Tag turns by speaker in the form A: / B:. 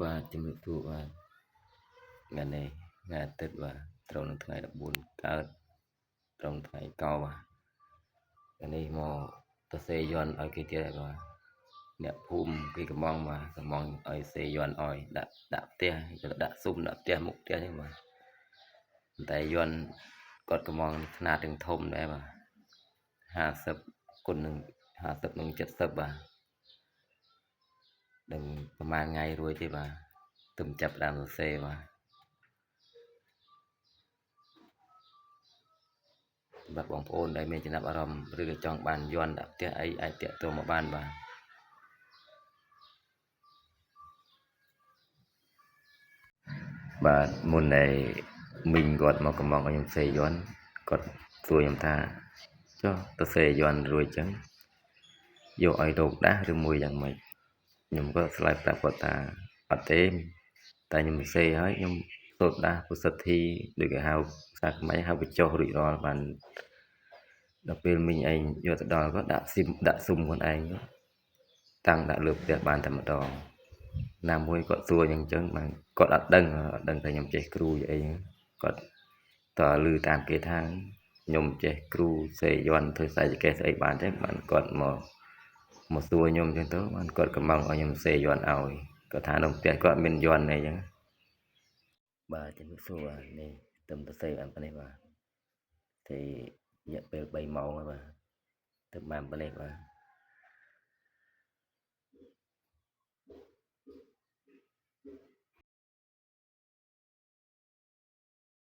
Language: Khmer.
A: បាទជំរាបសួរបាទថ្ងៃនេះថ្ងៃអាទិត្យបាទត្រូវនឹងថ្ងៃ14កើតត្រូវនឹងថ្ងៃកោបាទថ្ងៃនេះមកទៅសេយន់ឲ្យគេទៀតហើយបាទអ្នកភូមិគេកំងបាទកំងឲ្យសេយន់ឲ្យដាក់ផ្ទះទៅដាក់ស៊ុំដាក់ផ្ទះមុខផ្ទះនេះបាទតែយន់គាត់កំងຂະຫນາດទាំងធំដែរបាទ50គុណនឹង50នឹង70បាទនឹងប្រហែលថ្ងៃរួចទេបាទទើបចាប់ដើមសរសេរបាទបាទបងប្អូនដែលមានចំណាប់អារម្មណ៍ឬក៏ចង់បានយ័ន្តដាក់ផ្ទះអីអាចតាក់ទងមកបានបាទបាទមុនដែលមីងគាត់មកកំងឲ្យខ្ញុំសេយ័ន្តគាត់សួរខ្ញុំថាចុះទៅសេយ័ន្តរួចចឹងយកឲ្យលោកដាស់ឬមួយយ៉ាងម៉េចខ្ញុំក៏ឆ្លើយប្រាប់គាត់ថាអត់ទេតែខ្ញុំសេហើយខ្ញុំសូត្រដាស់ពុសិទ្ធីដូចគេហៅភាសាខ្មែរហៅបញ្ចុះរួចរាល់បានដល់ពេលមីងឯងយកទៅដល់ក៏ដាក់ស៊ុំខ្លួនឯងតាំងដាក់លើផ្ទះបានតែម្ដងណាមួយគាត់សួរអញ្ចឹងបានគាត់អត់ដឹងថាខ្ញុំចេះគ្រូអីគាត់តើឮតាមគេថាខ្ញុំចេះគ្រូសេយ័ន្តធ្វើស្អីចេះស្អីបានចឹងបានគាត់មកសួរខ្ញុំចឹងទៅបានគាត់កំងឲ្យខ្ញុំសេយ័ន្តឲ្យគាត់ថានៅផ្ទះគាត់មានយ័ន្តអីចឹងបាទជំរាបសួរបាទនេះទៅសេបានប៉ុណ្នេះបាទthì រយៈពេល3ម៉ោងហើយបាទទៅបានប៉ុណ្នេះបាទ